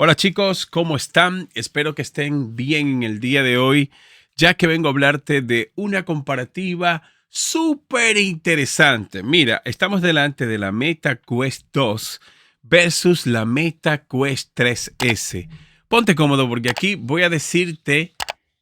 Hola chicos, ¿cómo están? Espero que estén bien en el día de hoy, ya que vengo a hablarte de una comparativa súper interesante. Mira, estamos delante de la Meta Quest 2 versus la Meta Quest 3S. Ponte cómodo porque aquí voy a decirte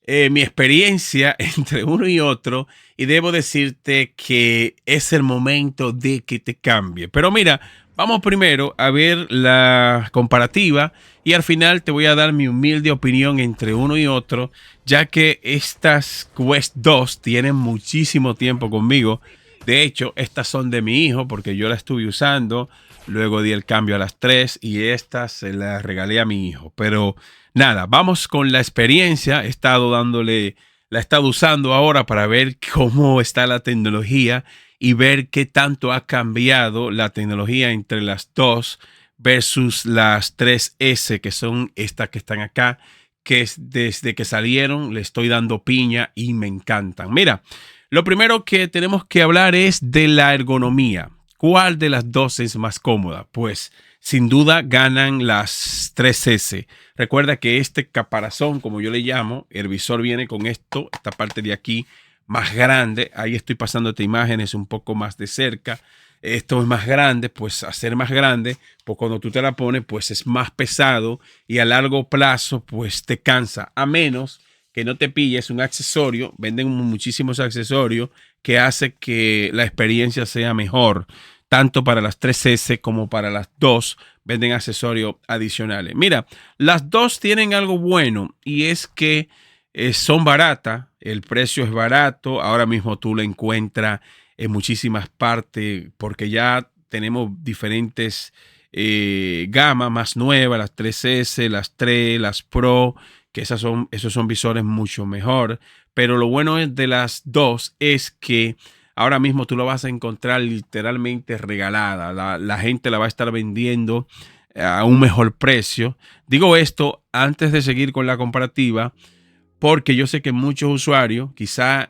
mi experiencia entre uno y otro y debo decirte que es el momento de que te cambie. Pero mira, vamos primero a ver la comparativa y al final te voy a dar mi humilde opinión entre uno y otro, ya que estas Quest 2 tienen muchísimo tiempo conmigo. De hecho, estas son de mi hijo porque yo las estuve usando, luego di el cambio a las 3 y estas se las regalé a mi hijo. Pero nada, vamos con la experiencia. La he estado usando ahora para ver cómo está la tecnología y ver qué tanto ha cambiado la tecnología entre las dos versus las 3S, que son estas que están acá, que es desde que salieron le estoy dando piña y me encantan. Mira, lo primero que tenemos que hablar es de la ergonomía. ¿Cuál de las dos es más cómoda? Pues sin duda ganan las 3S. Recuerda que este caparazón, como yo le llamo, el visor viene con esta parte de aquí más grande. Ahí estoy pasándote imágenes un poco más de cerca. Esto es más grande, pues hacer más grande, pues cuando tú te la pones, pues es más pesado y a largo plazo, pues te cansa. A menos que no te pilles un accesorio, venden muchísimos accesorios que hace que la experiencia sea mejor. Tanto para las 3S como para las 2 venden accesorios adicionales. Mira, las dos tienen algo bueno y es que son baratas, el precio es barato, ahora mismo tú lo encuentras en muchísimas partes porque ya tenemos diferentes gamas más nuevas, las 3S, las 3, las Pro, que esos son visores mucho mejor. Pero lo bueno de las dos es que ahora mismo tú lo vas a encontrar literalmente regalada. La gente la va a estar vendiendo a un mejor precio. Digo esto antes de seguir con la comparativa, porque yo sé que muchos usuarios, quizá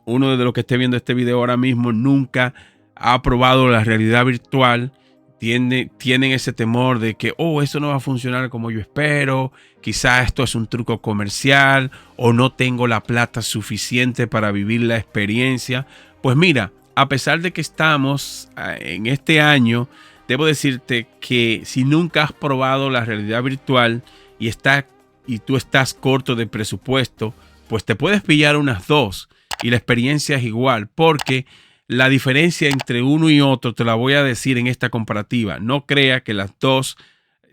uno de los que esté viendo este video ahora mismo nunca ha probado la realidad virtual, tienen ese temor de que, eso no va a funcionar como yo espero, quizá esto es un truco comercial o no tengo la plata suficiente para vivir la experiencia. Pues mira, a pesar de que estamos en este año, debo decirte que si nunca has probado la realidad virtual y tú estás corto de presupuesto, pues te puedes pillar unas dos y la experiencia es igual, porque la diferencia entre uno y otro te la voy a decir en esta comparativa. No crea que las dos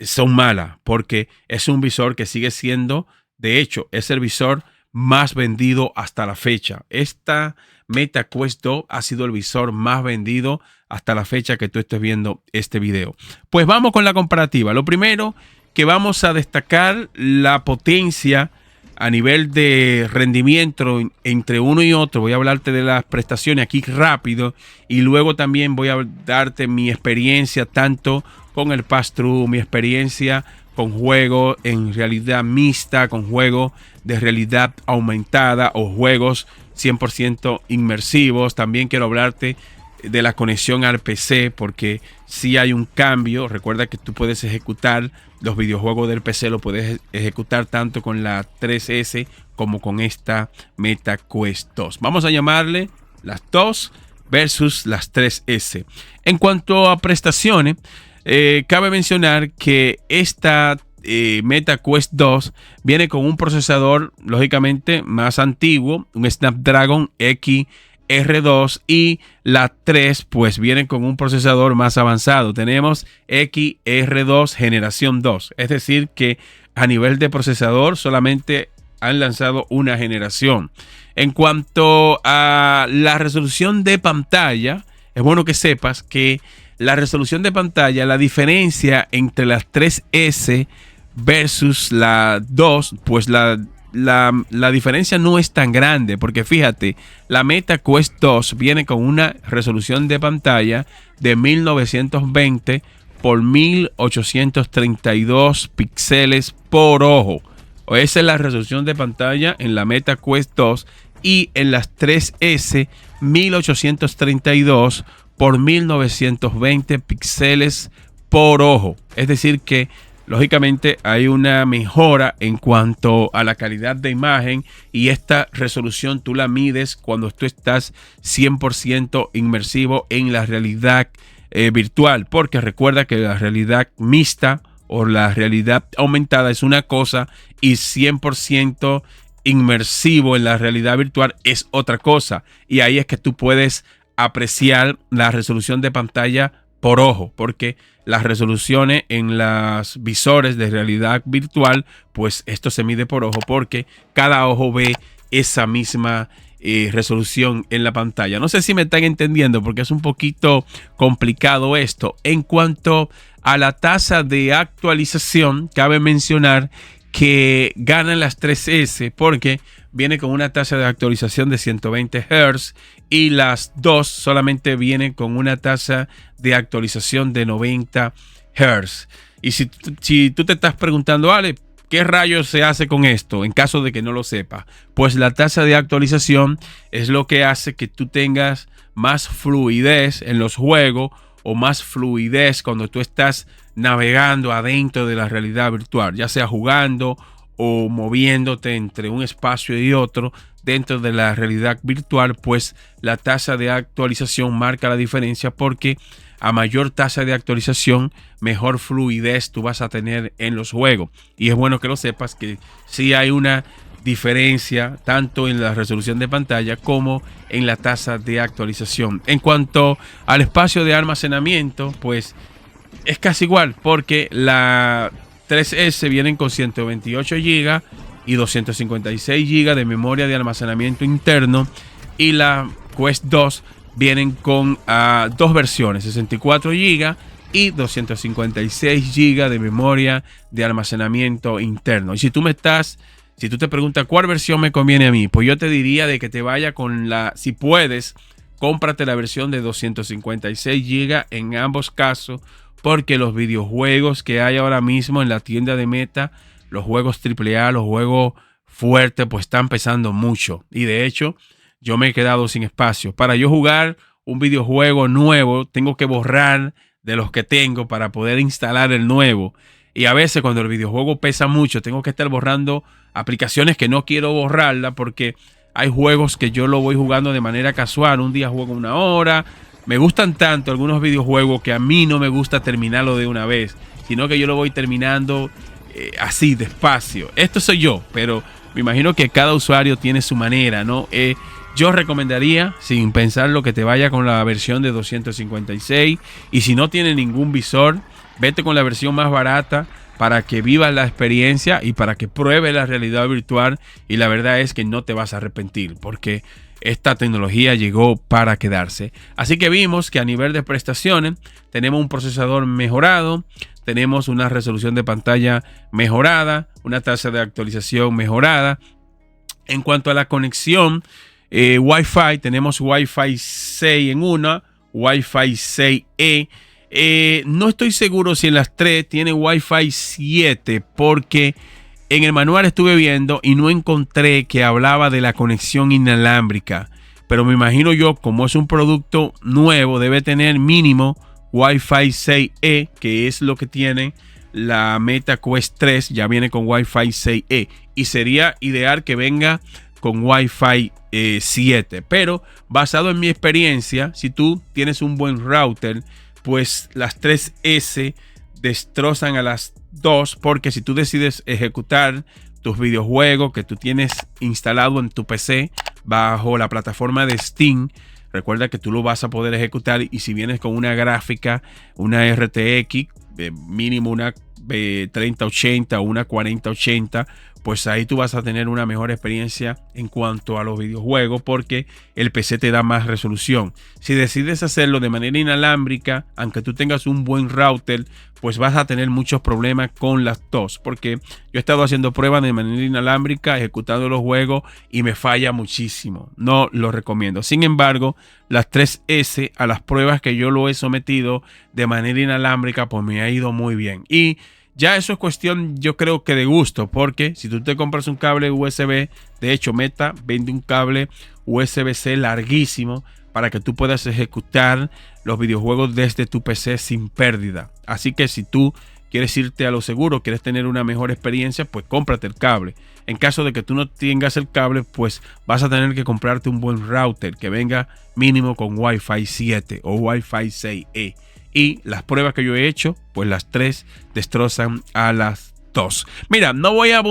son malas, porque es un visor que sigue siendo, de hecho, es el visor más vendido hasta la fecha. Esta Meta Quest 2 ha sido el visor más vendido hasta la fecha que tú estés viendo este video. Pues vamos con la comparativa. Lo primero que vamos a destacar, la potencia a nivel de rendimiento entre uno y otro. Voy a hablarte de las prestaciones aquí rápido y luego también voy a darte mi experiencia tanto con el pass-through, mi experiencia con juegos en realidad mixta, con juegos de realidad aumentada o juegos 100% inmersivos. También quiero hablarte de la conexión al PC, porque si hay un cambio. Recuerda que tú puedes ejecutar los videojuegos del PC, lo puedes ejecutar tanto con la 3S como con esta Meta Quest 2. Vamos a llamarle las 2 versus las 3S. En cuanto a prestaciones, cabe mencionar que esta Meta Quest 2 viene con un procesador lógicamente más antiguo, un Snapdragon XR2, y la 3 pues viene con un procesador más avanzado. Tenemos XR2 generación 2, es decir que a nivel de procesador solamente han lanzado una generación. En cuanto a la resolución de pantalla, es bueno que sepas que la resolución de pantalla, la diferencia entre las 3S versus la 2, pues la diferencia no es tan grande, porque fíjate, la Meta Quest 2 viene con una resolución de pantalla de 1920 por 1832 píxeles por ojo. Esa es la resolución de pantalla en la Meta Quest 2, y en las 3S 1832 por 1920 píxeles por ojo. Es decir que lógicamente hay una mejora en cuanto a la calidad de imagen, y esta resolución tú la mides cuando tú estás 100% inmersivo en la realidad virtual, porque recuerda que la realidad mixta o la realidad aumentada es una cosa y 100% inmersivo en la realidad virtual es otra cosa, y ahí es que tú puedes apreciar la resolución de pantalla por ojo, porque las resoluciones en los visores de realidad virtual, pues esto se mide por ojo, porque cada ojo ve esa misma resolución en la pantalla. No sé si me están entendiendo, porque es un poquito complicado esto. En cuanto a la tasa de actualización, cabe mencionar que ganan las 3S porque viene con una tasa de actualización de 120 Hz y las dos solamente vienen con una tasa de actualización de 90 Hz. Y si tú te estás preguntando, Ale, ¿qué rayos se hace con esto? En caso de que no lo sepas, pues la tasa de actualización es lo que hace que tú tengas más fluidez en los juegos o más fluidez cuando tú estás navegando adentro de la realidad virtual, ya sea jugando o moviéndote entre un espacio y otro dentro de la realidad virtual. Pues la tasa de actualización marca la diferencia, porque a mayor tasa de actualización, mejor fluidez tú vas a tener en los juegos. Y es bueno que lo sepas, que sí hay una diferencia tanto en la resolución de pantalla como en la tasa de actualización. En cuanto al espacio de almacenamiento, pues es casi igual, porque la 3S vienen con 128 GB y 256 GB de memoria de almacenamiento interno, y la Quest 2 vienen con dos versiones, 64 GB y 256 GB de memoria de almacenamiento interno. Y si tú te preguntas cuál versión me conviene a mí, pues yo te diría de que te vaya con si puedes, cómprate la versión de 256 GB en ambos casos, porque los videojuegos que hay ahora mismo en la tienda de Meta, los juegos AAA, los juegos fuertes, pues están pesando mucho. Y de hecho, yo me he quedado sin espacio. Para yo jugar un videojuego nuevo, tengo que borrar de los que tengo para poder instalar el nuevo. Y a veces cuando el videojuego pesa mucho, tengo que estar borrando aplicaciones que no quiero borrarla, porque hay juegos que yo lo voy jugando de manera casual. Un día juego 1 hora. Me gustan tanto algunos videojuegos que a mí no me gusta terminarlo de una vez, sino que yo lo voy terminando así, despacio. Esto soy yo, pero me imagino que cada usuario tiene su manera, ¿no? Yo recomendaría, sin pensarlo, que te vaya con la versión de 256. Y si no tiene ningún visor, vete con la versión más barata para que vivas la experiencia y para que pruebes la realidad virtual. Y la verdad es que no te vas a arrepentir, porque esta tecnología llegó para quedarse. Así que vimos que a nivel de prestaciones tenemos un procesador mejorado, tenemos una resolución de pantalla mejorada, una tasa de actualización mejorada. En cuanto a la conexión Wi-Fi, tenemos Wi-Fi 6 en una, Wi-Fi 6E. No estoy seguro si en las tres tiene Wi-Fi 7, porque en el manual estuve viendo y no encontré que hablaba de la conexión inalámbrica. Pero me imagino yo, como es un producto nuevo, debe tener mínimo Wi-Fi 6E, que es lo que tiene la Meta Quest 3. Ya viene con Wi-Fi 6E. Y sería ideal que venga con Wi-Fi 7. Pero basado en mi experiencia, si tú tienes un buen router, pues las 3S destrozan a las 2, porque si tú decides ejecutar tus videojuegos que tú tienes instalado en tu PC bajo la plataforma de Steam, recuerda que tú lo vas a poder ejecutar. Y si vienes con una gráfica, una RTX, mínimo una 3080 o una 4080, pues ahí tú vas a tener una mejor experiencia en cuanto a los videojuegos, porque el PC te da más resolución. Si decides hacerlo de manera inalámbrica, aunque tú tengas un buen router, pues vas a tener muchos problemas con las dos, porque yo he estado haciendo pruebas de manera inalámbrica, ejecutando los juegos, y me falla muchísimo. No lo recomiendo. Sin embargo, las 3S, a las pruebas que yo lo he sometido de manera inalámbrica, pues me ha ido muy bien. Y ya eso es cuestión, yo creo que de gusto, porque si tú te compras un cable USB, de hecho Meta vende un cable USB-C larguísimo para que tú puedas ejecutar los videojuegos desde tu PC sin pérdida. Así que si tú quieres irte a lo seguro, quieres tener una mejor experiencia, pues cómprate el cable. En caso de que tú no tengas el cable, pues vas a tener que comprarte un buen router que venga mínimo con Wi-Fi 7 o Wi-Fi 6E. Y las pruebas que yo he hecho, pues las 3 destrozan a las 2. Mira, no voy a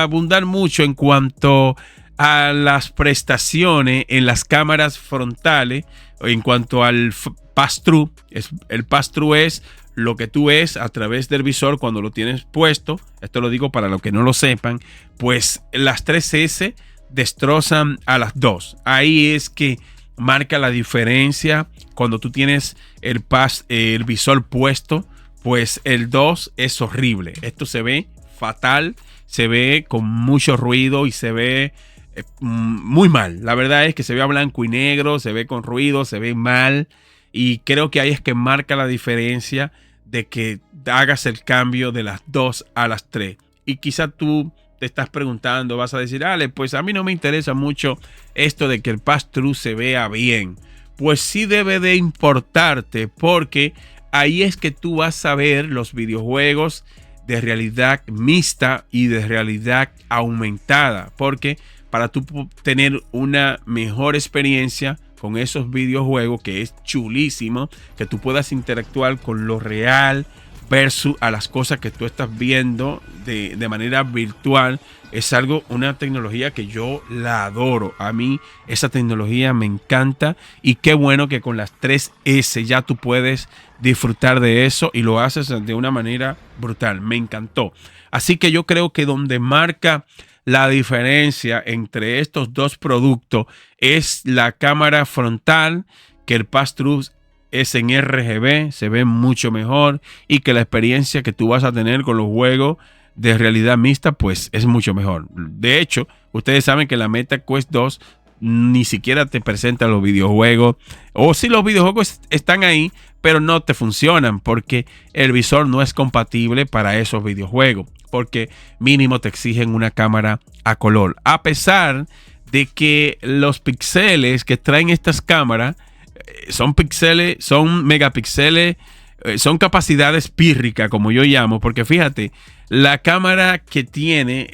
abundar mucho en cuanto a las prestaciones en las cámaras frontales, en cuanto al pass-through. El pass-through es lo que tú ves a través del visor cuando lo tienes puesto. Esto lo digo para los que no lo sepan. Pues las 3S destrozan a las 2. Ahí es que marca la diferencia cuando tú tienes el visor puesto. Pues el 2 es horrible. Esto se ve fatal, se ve con mucho ruido y se ve muy mal. La verdad es que se ve a blanco y negro, se ve con ruido, se ve mal. Y creo que ahí es que marca la diferencia de que hagas el cambio de las 2 a las 3. Y quizá tú te estás preguntando, vas a decir, Ale, pues a mí no me interesa mucho esto de que el pass-through se vea bien. Pues sí debe de importarte, porque ahí es que tú vas a ver los videojuegos de realidad mixta y de realidad aumentada. Porque para tú tener una mejor experiencia con esos videojuegos, que es chulísimo, que tú puedas interactuar con lo real versus a las cosas que tú estás viendo de manera virtual, es una tecnología que yo la adoro. A mí esa tecnología me encanta, y qué bueno que con las 3S ya tú puedes disfrutar de eso y lo haces de una manera brutal. Me encantó. Así que yo creo que donde marca la diferencia entre estos dos productos es la cámara frontal, que el pass-through es en RGB, se ve mucho mejor, y que la experiencia que tú vas a tener con los juegos de realidad mixta pues es mucho mejor. De hecho, ustedes saben que la Meta Quest 2 ni siquiera te presenta los videojuegos, o si los videojuegos están ahí, pero no te funcionan porque el visor no es compatible para esos videojuegos, porque mínimo te exigen una cámara a color, a pesar de que los píxeles que traen estas cámaras son píxeles, son megapíxeles, son capacidades pírricas, como yo llamo, porque fíjate, la cámara que tiene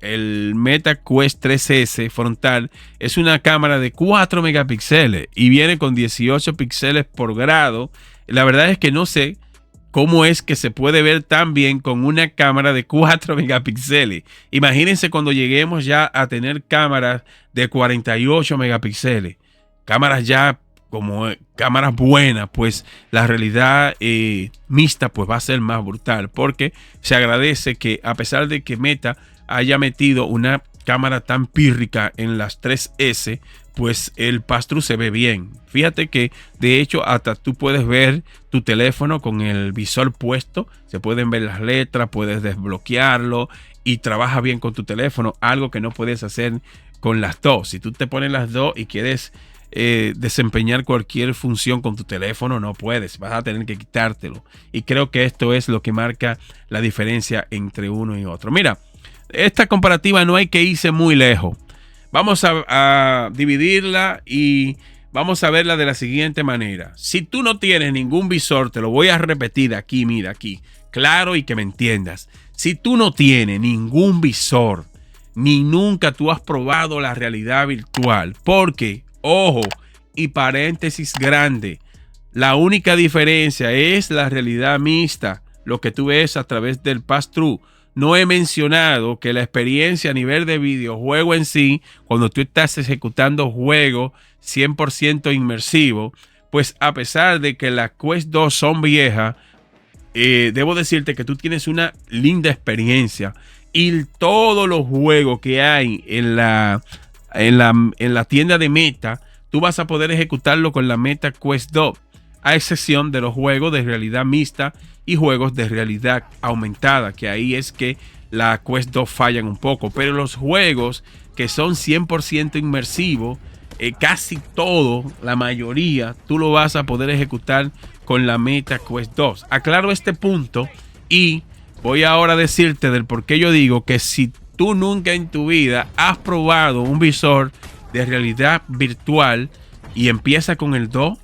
el Meta Quest 3S frontal es una cámara de 4 megapíxeles y viene con 18 píxeles por grado. La verdad es que no sé cómo es que se puede ver tan bien con una cámara de 4 megapíxeles. Imagínense cuando lleguemos ya a tener cámaras de 48 megapíxeles. Cámaras ya como cámaras buenas, pues la realidad mixta pues va a ser más brutal, porque se agradece que a pesar de que Meta haya metido una cámara tan pírrica en las 3S, pues el pass-through se ve bien. Fíjate que de hecho hasta tú puedes ver tu teléfono con el visor puesto, se pueden ver las letras, puedes desbloquearlo y trabaja bien con tu teléfono, algo que no puedes hacer con las dos. Si tú te pones las dos y quieres desempeñar cualquier función con tu teléfono, no puedes, vas a tener que quitártelo. Y creo que esto es lo que marca la diferencia entre uno y otro. Mira, esta comparativa no hay que irse muy lejos. Vamos a dividirla y vamos a verla de la siguiente manera. Si tú no tienes ningún visor, te lo voy a repetir aquí, mira aquí, claro, y que me entiendas. Si tú no tienes ningún visor, ni nunca tú has probado la realidad virtual, porque ojo, y paréntesis grande, la única diferencia es la realidad mixta, lo que tú ves a través del pass-through. No he mencionado que la experiencia a nivel de videojuego en sí, cuando tú estás ejecutando juegos 100% inmersivo, pues a pesar de que las Quest 2 son viejas, debo decirte que tú tienes una linda experiencia, y todos los juegos que hay en la tienda de Meta, tú vas a poder ejecutarlo con la Meta Quest 2, a excepción de los juegos de realidad mixta y juegos de realidad aumentada, que ahí es que la Quest 2 fallan un poco. Pero los juegos que son 100% inmersivos, casi todo, la mayoría, tú lo vas a poder ejecutar con la Meta Quest 2. Aclaro este punto y voy ahora a decirte del por qué yo digo que si tú nunca en tu vida has probado un visor de realidad virtual y empieza con el 2,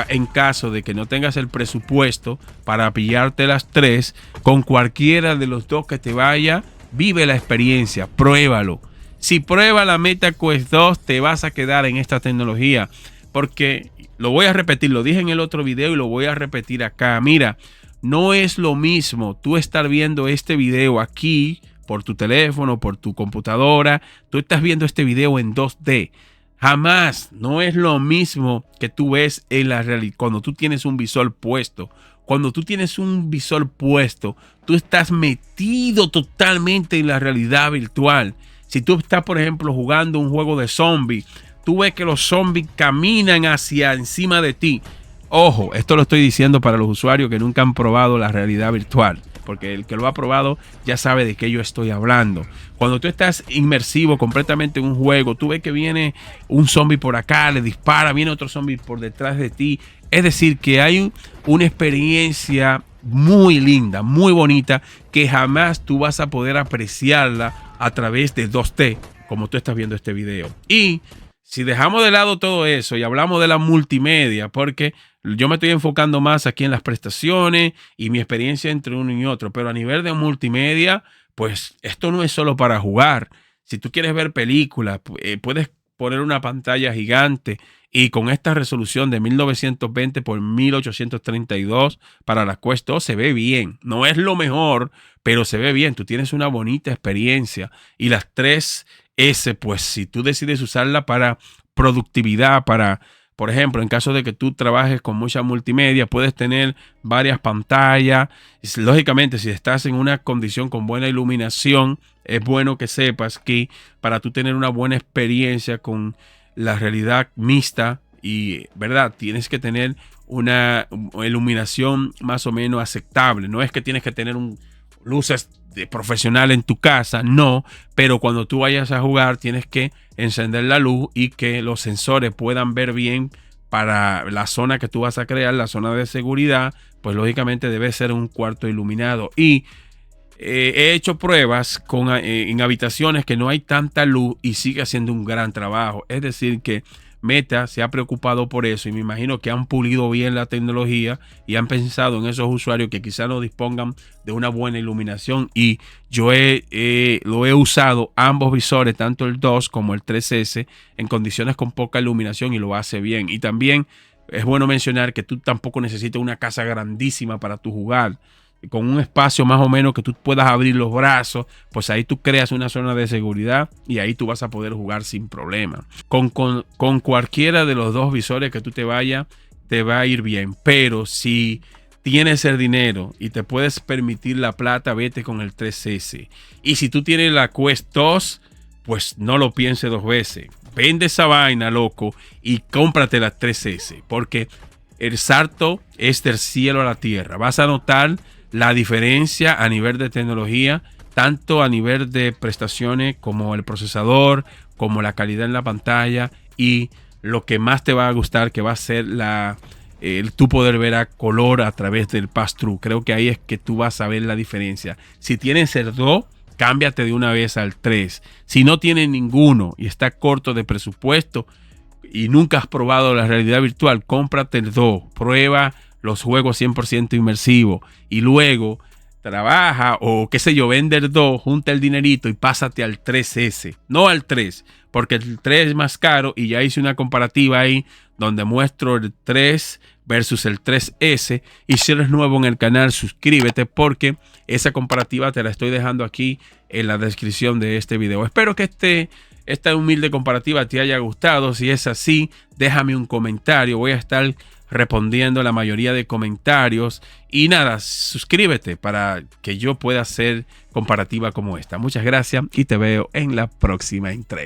en caso de que no tengas el presupuesto para pillarte las tres, con cualquiera de los dos que te vaya, vive la experiencia, pruébalo. Si prueba la MetaQuest 2, te vas a quedar en esta tecnología, porque lo voy a repetir, lo dije en el otro video y lo voy a repetir acá. Mira, no es lo mismo tú estar viendo este video aquí por tu teléfono, por tu computadora. Tú estás viendo este video en 2D. Jamás, no es lo mismo que tú ves en la realidad cuando tú tienes un visor puesto. Cuando tú tienes un visor puesto, tú estás metido totalmente en la realidad virtual. Si tú estás, por ejemplo, jugando un juego de zombies, tú ves que los zombies caminan hacia encima de ti. Ojo, esto lo estoy diciendo para los usuarios que nunca han probado la realidad virtual, porque el que lo ha probado ya sabe de qué yo estoy hablando. Cuando tú estás inmersivo completamente en un juego, tú ves que viene un zombie por acá, le dispara, viene otro zombie por detrás de ti. Es decir, que hay una experiencia muy linda, muy bonita, que jamás tú vas a poder apreciarla a través de 2D, como tú estás viendo este video. Y si dejamos de lado todo eso y hablamos de la multimedia, porque yo me estoy enfocando más aquí en las prestaciones y mi experiencia entre uno y otro, pero a nivel de multimedia, pues esto no es solo para jugar. Si tú quieres ver películas, puedes poner una pantalla gigante y con esta resolución de 1920 por 1832 para la Quest 2 se ve bien. No es lo mejor, pero se ve bien. Tú tienes una bonita experiencia. Y las 3S, pues si tú decides usarla para productividad, para, por ejemplo, en caso de que tú trabajes con mucha multimedia, puedes tener varias pantallas. Lógicamente, si estás en una condición con buena iluminación, es bueno que sepas que para tú tener una buena experiencia con la realidad mixta y, ¿verdad? Tienes que tener una iluminación más o menos aceptable. No es que tienes que tener luces de profesional en tu casa, no, pero cuando tú vayas a jugar tienes que encender la luz y que los sensores puedan ver bien para la zona que tú vas a crear, la zona de seguridad, pues lógicamente debe ser un cuarto iluminado. Y he hecho pruebas en habitaciones que no hay tanta luz y sigue haciendo un gran trabajo. Es decir, que Meta se ha preocupado por eso y me imagino que han pulido bien la tecnología y han pensado en esos usuarios que quizás no dispongan de una buena iluminación. Y yo lo he usado ambos visores, tanto el 2 como el 3S, en condiciones con poca iluminación y lo hace bien. Y también es bueno mencionar que tú tampoco necesitas una casa grandísima para tu jugar. Con un espacio más o menos que tú puedas abrir los brazos, pues ahí tú creas una zona de seguridad y ahí tú vas a poder jugar sin problema. Con cualquiera de los dos visores que tú te vayas, te va a ir bien. Pero si tienes el dinero y te puedes permitir la plata, vete con el 3S. Y si tú tienes la Quest 2, pues no lo pienses dos veces. Vende esa vaina, loco, y cómprate la 3S. Porque el salto es del cielo a la tierra. Vas a notar la diferencia a nivel de tecnología, tanto a nivel de prestaciones como el procesador, como la calidad en la pantalla y lo que más te va a gustar, que va a ser tú poder ver a color a través del pass-through. Creo que ahí es que tú vas a ver la diferencia. Si tienes el 2, cámbiate de una vez al 3. Si no tienes ninguno y está corto de presupuesto y nunca has probado la realidad virtual, cómprate el 2, prueba los juegos 100% inmersivos y luego trabaja o qué sé yo, vende el 2, junta el dinerito y pásate al 3S, no al 3, porque el 3 es más caro y ya hice una comparativa ahí donde muestro el 3 versus el 3S. Y si eres nuevo en el canal, suscríbete porque esa comparativa te la estoy dejando aquí en la descripción de este video. Espero que esta humilde comparativa te haya gustado. Si es así, déjame un comentario. Voy a estar respondiendo la mayoría de comentarios. Y nada, suscríbete para que yo pueda hacer comparativa como esta. Muchas gracias y te veo en la próxima entrega.